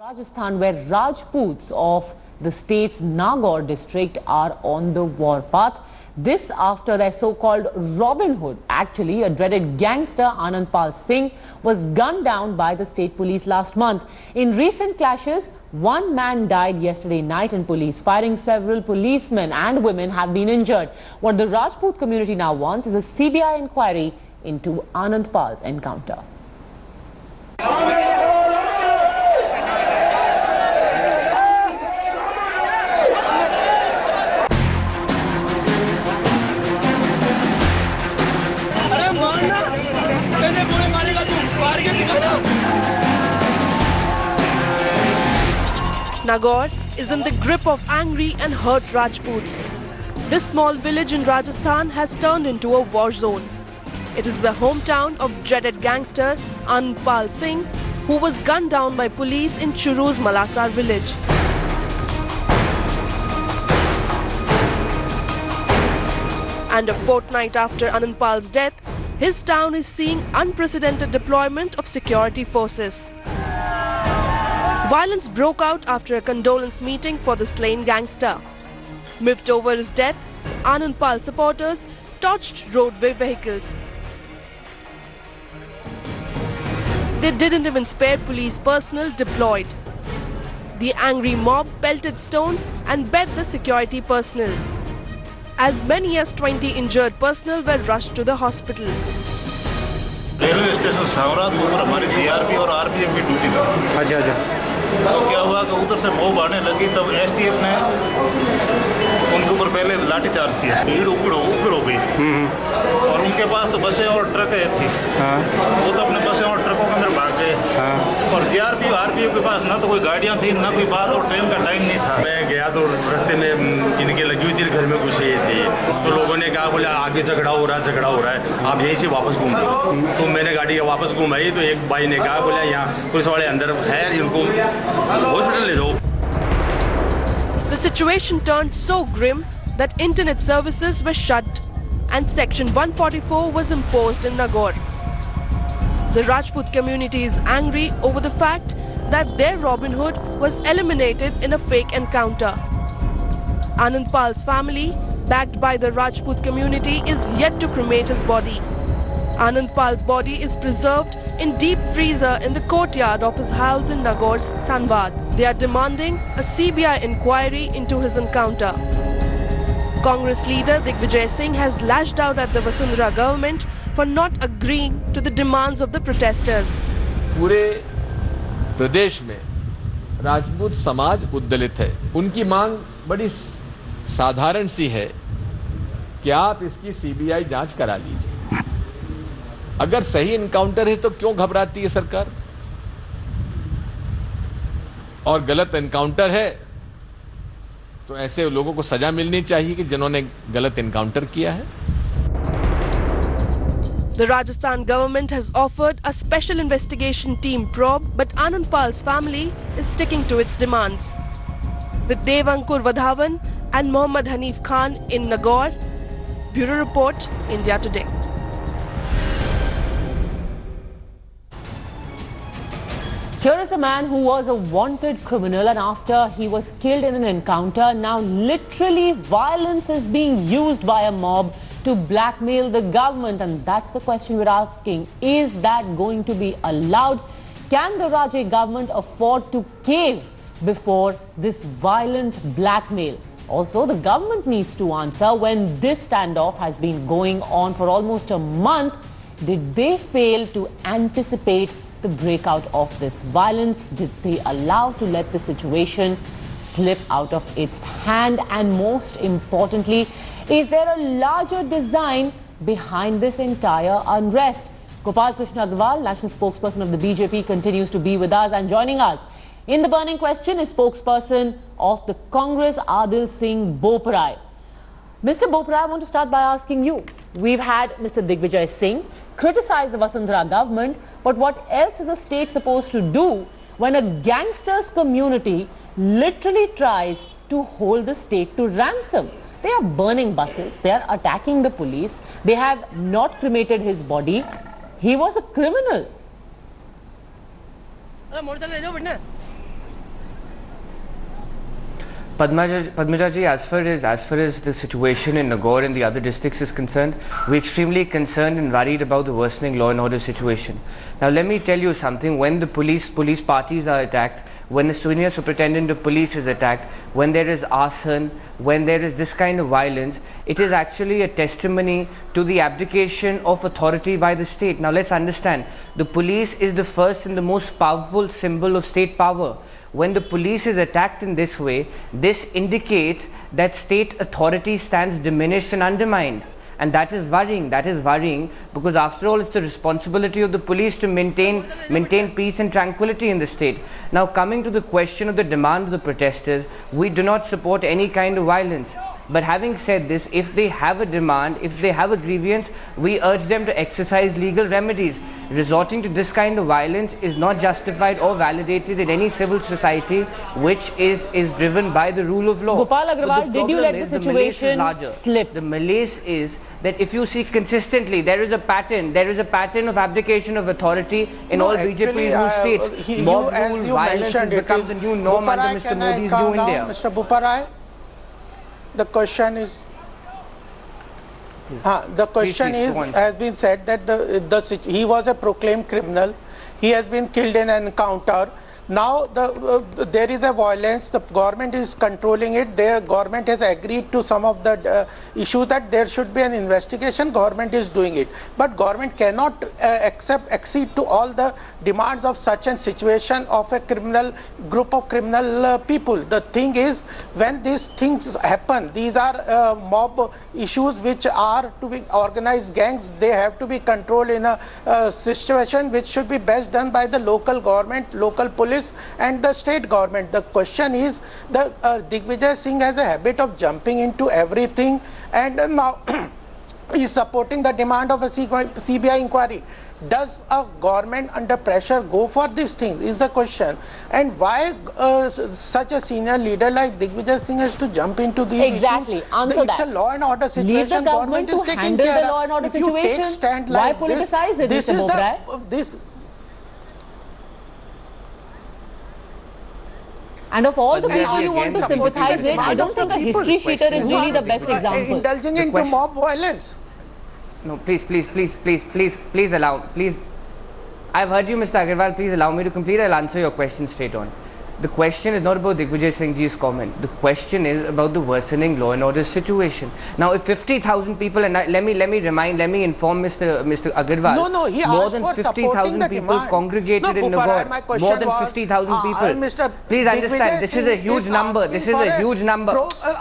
Rajasthan, where Rajputs of the state's Nagaur district are on the warpath. This after their so-called Robin Hood, actually a dreaded gangster, Anandpal Singh, was gunned down by the state police last month. In recent clashes, one man died yesterday night in police firing. Several policemen and women have been injured. What the Rajput community now wants is a CBI inquiry into Anandpal's encounter. Nagaur is in the grip of angry and hurt Rajputs. This small village in Rajasthan has turned into a war zone. It is the hometown of dreaded gangster Anandpal Singh, who was gunned down by police in Churu's Malasar village. And a fortnight after Anandpal's death, his town is seeing unprecedented deployment of security forces. Violence broke out after a condolence meeting for the slain gangster. Miffed over his death, Anandpal supporters torched roadway vehicles. They didn't even spare police personnel deployed. The angry mob pelted stones and beat the security personnel. As many as 20 injured personnel were rushed to the hospital. Railway station सावरात के ऊपर हमारी GRP और RPF की duty थी। अच्छा। तो क्या हुआ कि उधर से मोब आने लगी, तब एसटीएफ ने उनके ऊपर पहले लाठीचार्ज किया। भीड़ उग्र हो गई और उनके पास तो बसें और ट्रकें थी। वो तो अपने बसें और ट्रकों के अंदर भाग गए। और जीआरपी आरपीएफ के पास ना तो कोई गाड़ियाँ थी, ना कोई बात, और ट्रेन का टाइम नहीं था। मैं गया तो रास्ते में इनके लगी हुई थी, घर में घुसे थे। तो लोगों ने कहा, बोला आगे झगड़ा हो रहा है, आप यहीं से वापस घूम लो। तो मैंने गाड़ी वापस घुमाई तो एक भाई ने कहा, बोला यहाँ पुलिस वाले अंदर है, इनको हॉस्पिटल ले जाओ। The situation turned so grim that internet services were shut and Section 144 was imposed in Nagaur. The Rajput community is angry over the fact that their Robin Hood was eliminated in a fake encounter. Anandpal's family, backed by the Rajput community, is yet to cremate his body. Anandpal's body is preserved in deep freezer in the courtyard of his house in Nagaur's Sanvad. They are demanding a CBI inquiry into his encounter. Congress leader Digvijay Singh has lashed out at the Vasundhara government for not agreeing to the demands of the protesters. पूरे प्रदेश में राजपूत समाज उद्दलित है। उनकी मांग बड़ी साधारण सी है कि आप इसकी सीबीआई जांच करा लीजिए। अगर सही इनकाउंटर है तो क्यों घबराती है सरकार? और गलत इनकाउंटर है तो ऐसे लोगों को सजा मिलनी चाहिए कि जिन्होंने गलत इनकाउंटर किया है। The Rajasthan government has offered a special investigation team probe, but Anandpal's family is sticking to its demands. With Devankur Vadhavan and Mohammad Hanif Khan in Nagaur, Bureau Report, India Today. Here is a man who was a wanted criminal, and after he was killed in an encounter, now literally violence is being used by a mob to blackmail the government. And that's the question we're asking. Is that going to be allowed? Can the Raje government afford to cave before this violent blackmail? Also, the government needs to answer. When this standoff has been going on for almost a month, did they fail to anticipate the breakout of this violence? Did they allow to let the situation slip out of its hand? And most importantly, is there a larger design behind this entire unrest? Gopal Krishna Agrawal, national spokesperson of the BJP, continues to be with us, and joining us in the burning question is spokesperson of the Congress, Adil Singh Boprai. Mr. Boprai, I want to start by asking you. We've had Mr. Digvijay Singh criticize the Vasundhara government, but what else is a state supposed to do when a gangster's community literally tries to hold the state to ransom? They are burning buses, they are attacking the police, they have not cremated his body. He was a criminal. Padmaja ji, as far as the situation in Nagaur and the other districts is concerned, we're extremely concerned and worried about the worsening law and order situation. Now let me tell you something, when the police parties are attacked, when the senior superintendent of police is attacked, when there is arson, when there is this kind of violence, it is actually a testimony to the abdication of authority by the state. Now let's understand, the police is the first and the most powerful symbol of state power. When the police is attacked in this way, this indicates that state authority stands diminished and undermined. And that is worrying, because after all it's the responsibility of the police to maintain peace and tranquility in the state. Now coming to the question of the demand of the protesters, we do not support any kind of violence. But having said this, if they have a demand, if they have a grievance, we urge them to exercise legal remedies. Resorting to this kind of violence is not justified or validated in any civil society which is driven by the rule of law. Gopal Agrawal, did you let the situation slip? The malaise is that if you see consistently, there is a pattern of abdication of authority in all BJP ruled states. Mob rule, violence becomes the new norm under Mr. Modi's new India. Mr. Buparai, the question is, has been said that he was a proclaimed criminal. He has been killed in an encounter. Now there is a violence. The government is controlling it. The government has agreed to some of the issues that there should be an investigation. Government is doing it, but government cannot accede to all the demands of such a situation of a criminal group of criminal people. The thing is, when these things happen, these are mob issues which are to be organized gangs. They have to be controlled in a situation which should be best done by the local government, local police and the state government. The question is, the Digvijay Singh has a habit of jumping into everything, and now he is supporting the demand of a CBI inquiry. Does a government under pressure go for these things is the question, and why such a senior leader like Digvijay Singh has to jump into these Exactly, issues? answer It's that. a law and order situation. Leave the government to handle the law and order situation. Why politicize it, Mr. Boprai? And of all the people you want to sympathize with, I don't think a history sheeter is really the best example. Indulging into mob violence. No, please allow, please. I've heard you, Mr. Agarwal. Please allow me to complete. I'll answer your question straight on. The question is not about Digvijay Singh ji's comment. The question is about the worsening law and order situation. Now, if 50,000 people, and let me inform Mr. Agarwal. More than 50,000 people congregated in Nagaur. More than 50,000 people. Please understand, this is a huge number. This is a huge number.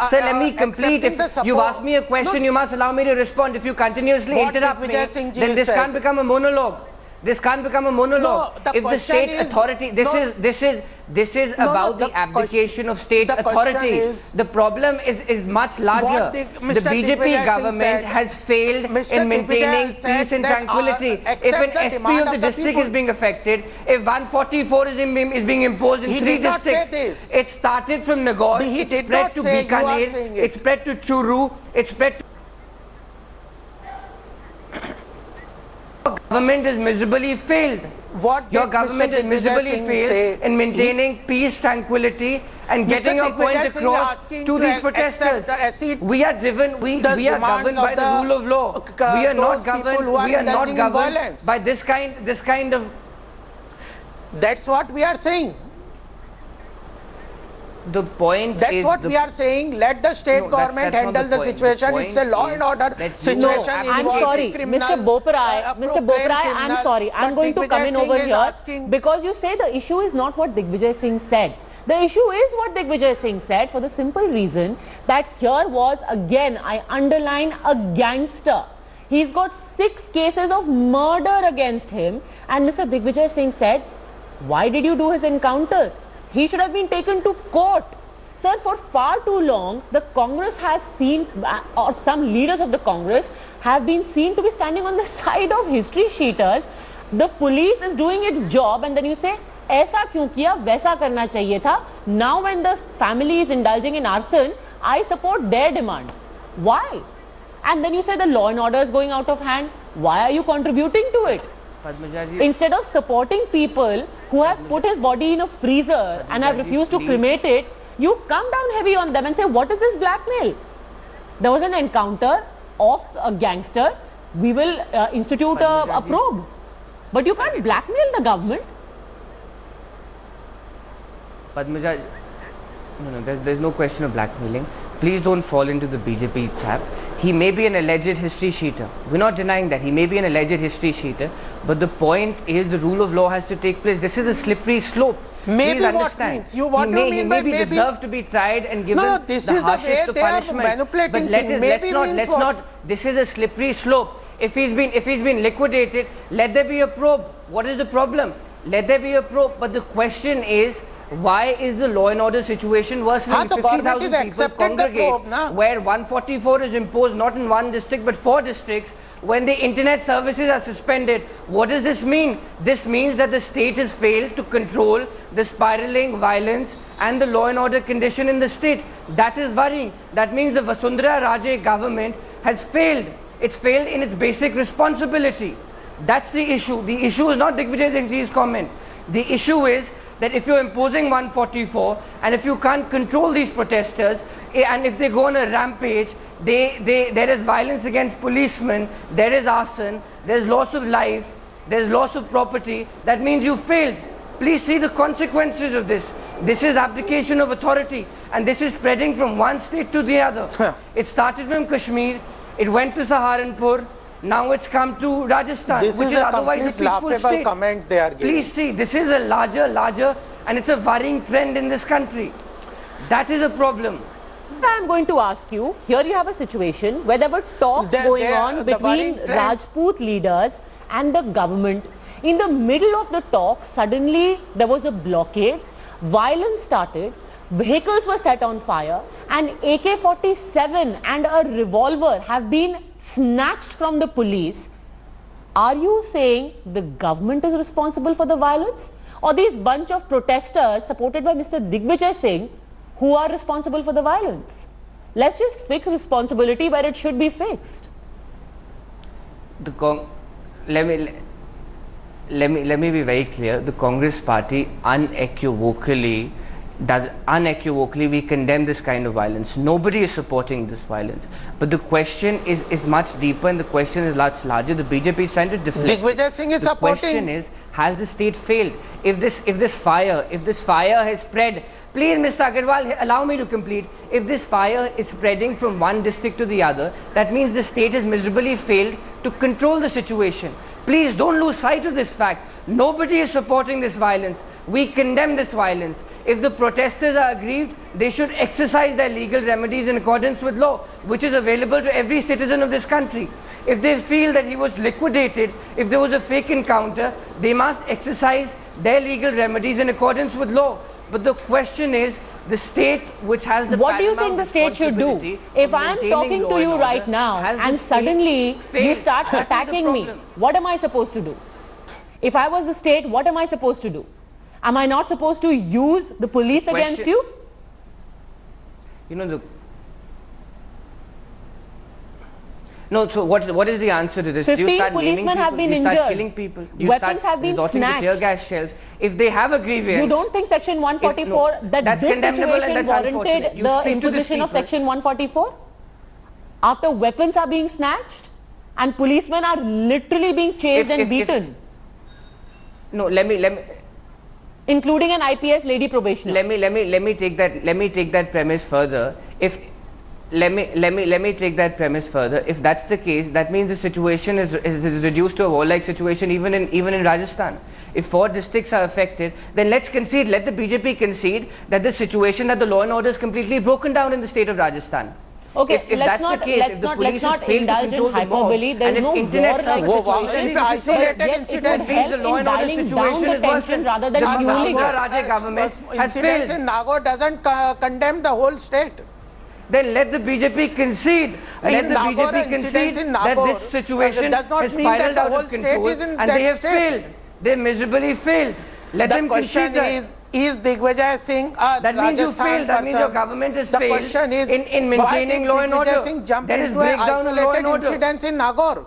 Sir, let me complete. If you've asked me a question, you must allow me to respond. If you continuously interrupt me, then this can't become a monologue. This can't become a monologue. If the state authority, this is about the abdication of state authority. The problem is much larger. The BJP government has failed in maintaining peace and tranquility. If an SP of the district is being affected, if 144 is being imposed in 3 districts, it started from Nagaur, it spread to Bikaner, it spread to Churu, it spread to... Government has miserably failed. Your government has miserably failed in maintaining peace, tranquility, and getting your point across to these protesters. We are governed by the rule of law. We are not governed by this kind of. That's what we are saying. The point That's is what we are saying. Let the state government handle the situation. It's a law and order situation. No, I'm sorry, Mr. Boprai, I'm sorry. I'm going to come in over here because you say the issue is not what Digvijay Singh said. The issue is what Digvijay Singh said, for the simple reason that here was, again, I underline, a gangster. He's got 6 cases of murder against him, and Mr. Digvijay Singh said, why did you do his encounter? He should have been taken to court. Sir, for far too long, the Congress has seen, or some leaders of the Congress have been seen to be standing on the side of history sheeters. The police is doing its job, and then you say, ऐसा क्यों किया, वैसा करना चाहिए था. Now when the family is indulging in arson, I support their demands. Why? And then you say the law and order is going out of hand. Why are you contributing to it? Instead of supporting people who have put his body in a freezer and have refused to cremate it, you come down heavy on them and say, what is this blackmail? There was an encounter of a gangster. We will institute a probe. But you can't blackmail the government. Padmaja, no, there's no question of blackmailing. Please don't fall into the BJP trap. He may be an alleged history cheater. We're not denying that. He may be an alleged history cheater. But the point is the rule of law has to take place. This is a slippery slope. Maybe Please what understand. means? What do you mean by maybe? He may deserve to be tried and given No, this the is the harshest way of they are punishment. manipulating But let's not. This is a slippery slope. If he's been liquidated, let there be a probe. What is the problem? Let there be a probe. But the question is, why is the law and order situation worsening? 50,000 people congregate where 144 is imposed not in one district but 4 districts. When the internet services are suspended, what does this mean? This means that the state has failed to control the spiraling violence and the law and order condition in the state. That is worrying. That means the Vasundhara Raje government has failed. It's failed in its basic responsibility. That's the issue. The issue is not Digvijay Singh's comment. The issue is that if you're imposing 144 and if you can't control these protesters and if they go on a rampage, there is violence against policemen, there is arson, there's loss of life, there's loss of property. That means you failed. Please see the consequences of this. This is application of authority and this is spreading from one state to the other. It started from Kashmir, it went to Saharanpur, now it's come to Rajasthan, which is otherwise a peaceful state. Comment they are giving. Please see, this is a larger and it's a worrying trend in this country. That is a problem. I am going to ask you, here you have a situation where there were talks going on between Rajput leaders and the government. In the middle of the talks, suddenly there was a blockade, violence started, vehicles were set on fire, and AK-47 and a revolver have been snatched from the police. Are you saying the government is responsible for the violence? Or these bunch of protesters supported by Mr. Digvijay Singh who are responsible for the violence? Let's just fix responsibility where it should be fixed. Let me be very clear. The Congress party unequivocally we condemn this kind of violence. Nobody is supporting this violence. But the question is much deeper and the question is much larger. The BJP is trying to deflect. Digvijay Singh is the supporting. question is, has the state failed? If this fire has spread, please Mr. Agarwal, allow me to complete. If this fire is spreading from one district to the other, that means the state has miserably failed to control the situation. Please don't lose sight of this fact. Nobody is supporting this violence. We condemn this violence. If the protesters are aggrieved, they should exercise their legal remedies in accordance with law, which is available to every citizen of this country. If they feel that he was liquidated, if there was a fake encounter, they must exercise their legal remedies in accordance with law. But the question is, the state which has the what do you think the state should do? If I am talking to you right now and suddenly you start attacking me, what am I supposed to do? If I was the state, what am I supposed to do? Am I not supposed to use the police against you? You know, no, so what is the answer to this? 15 policemen have been injured. Start killing people. Weapons have been snatched. Tear gas shells. If they have a grievance, you don't think Section 144 that this situation warranted the imposition of Section 144? After weapons are being snatched and policemen are literally being chased and beaten. No, let me. Including an IPS lady probationer. Let me take that premise further. Let me take that premise further. If that's the case, that means the situation is reduced to a war-like situation even in Rajasthan. If 4 districts are affected, then let's concede, let the BJP concede that the situation, that the law and order is completely broken down in the state of Rajasthan. Okay, let's not indulge in hyperbole. There's no war-like situation. But yes, it would help in dialing down the tension rather than fueling it. Government has failed. In Nagaur doesn't condemn the whole state. Then let the BJP concede. Let the BJP concede that this situation has spiraled out of control and they have failed. They miserably failed. Let them concede that. Is Digvijay Singh that means you failed. That means your government has failed in maintaining law and order. There is breakdown of law and order. Incidents in Nagaur.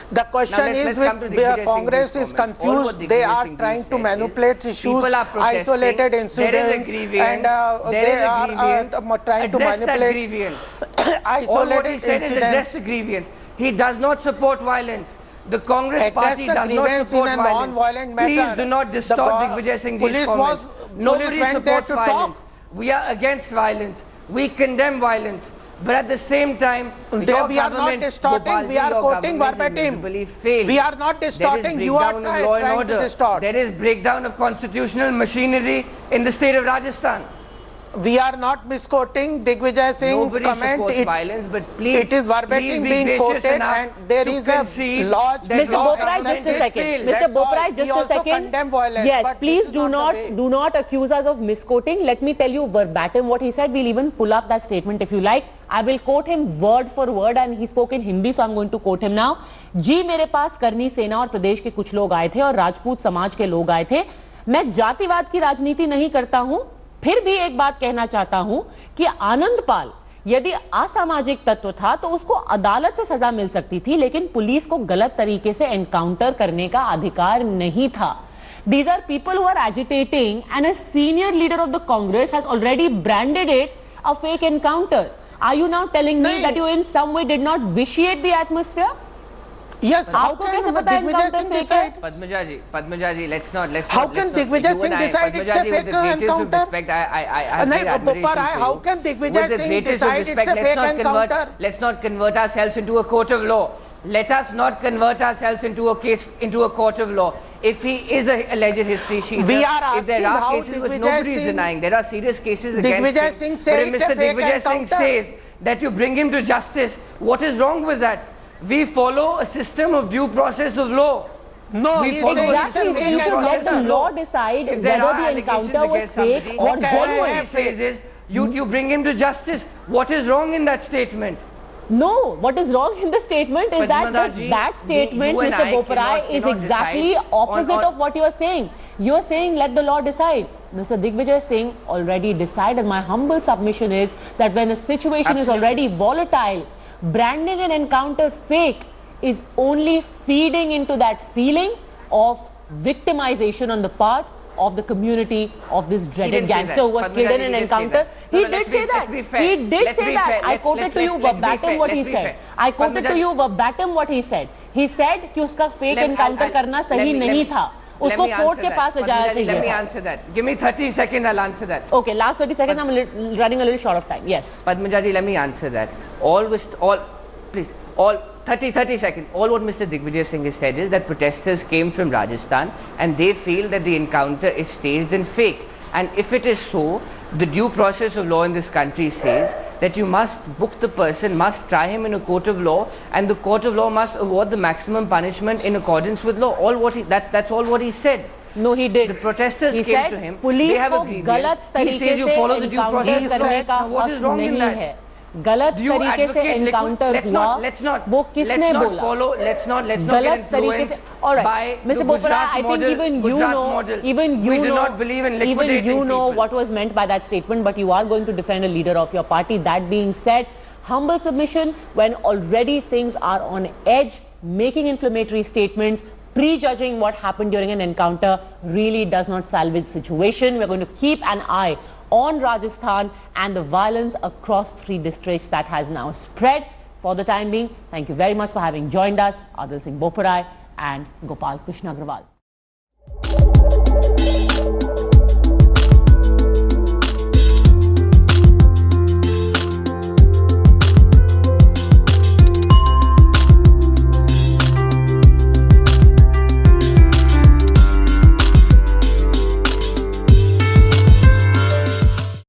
The question is, where Congress is confused, they are trying to manipulate issues, isolated incidents, and they are trying to manipulate isolated incidents. Address the grievance. He does not support violence. The Congress party does not support violence. Please do not distort Digvijay Singh's comments. Nobody supports violence. We are against violence. We condemn violence. But at the same time, we are not distorting, we are quoting verbatim. We are not distorting, you are trying to distort. There is breakdown of constitutional machinery in the state of Rajasthan. We are not misquoting Digvijay Singh comment. Nobody supports violence, but please, it is verbatim being quoted, and there is a law. Mr. Boparai, just a second. Mr. Boparai, just a second. Yes, please do not accuse us of misquoting. Let me tell you verbatim what he said. We'll even pull up that statement if you like. I will quote him word for word, and he spoke in Hindi, so I'm going to quote him now. जी मेरे पास करनी सेना और प्रदेश के कुछ लोग आए थे और राजपूत समाज के लोग आए थे. मैं जातिवाद की राजनीति नहीं करता हूं. फिर भी एक बात कहना चाहता हूं कि आनंदपाल यदि असामाजिक तत्व था तो उसको अदालत से सजा मिल सकती थी, लेकिन पुलिस को गलत तरीके से एनकाउंटर करने का अधिकार नहीं था. These are people who are agitating, and a senior leader of the Congress has already branded it a fake encounter. Are you now telling me that you in some way did not vitiate the atmosphere? Yes. आपको कैसे पता encounter fake है? Padmaja ji, let's not. How can Digvijay Singh decide it's a fake encounter? How can Digvijay Singh decide it's a fake encounter? Let's not convert ourselves into a court of law. Let us not convert ourselves into a court of law. If he is a alleged history cheater, if there are cases which nobody is denying, there are serious cases against him. But if Mr. Digvijay Singh says that you bring him to justice, what is wrong with that? We follow a system of due process of law. No, exactly. You should let the law decide whether the encounter was fake or genuine. What he says is, you bring him to justice. What is wrong in that statement? No, what is wrong in the statement is that statement, Mr. Boparai, is exactly opposite of what you are saying. You are saying let the law decide. Mr. Digvijay Singh already decided. My humble submission is that when the situation is already volatile, branding an encounter fake is only feeding into that feeling of victimization on the part of the community of this dreaded gangster who was killed in an encounter. He did say that. He did say that. I quoted to you verbatim what he said. I quoted to you verbatim what he said. He said कि उसका fake encounter करना सही नहीं था. उसको court के पास ले जाना चाहिए. Let me answer that. Give me 30 seconds, I'll answer that. Okay, last 30 seconds. I'm running a little short of time. Yes. Padmaja ji, let me answer that. Please, 30 seconds. All what Mr. Digvijay Singh has said is that protesters came from Rajasthan and they feel that the encounter is staged and fake. And if it is so, the due process of law in this country says that you must book the person, must try him in a court of law, and the court of law must award the maximum punishment in accordance with law. That's all what he said. No, he did. The protesters came to him. Police को गलत तरीके से encounter करने का हक नहीं है. गलत तरीके से एनकाउंटर हुआ, वो किसने बोला? गलत तरीके से. All right, Mr. Boparai, I think even you know what was meant by that statement, but you are going to defend a leader of your party. That being said, humble submission, when already things are on edge, making inflammatory statements, prejudging what happened during an encounter really does not salvage the situation. We're going to keep an eye on Rajasthan and the violence across 3 districts that has now spread. For the time being, thank you very much for having joined us, Anandpal Singh Boparai and Gopal Krishna Agrawal.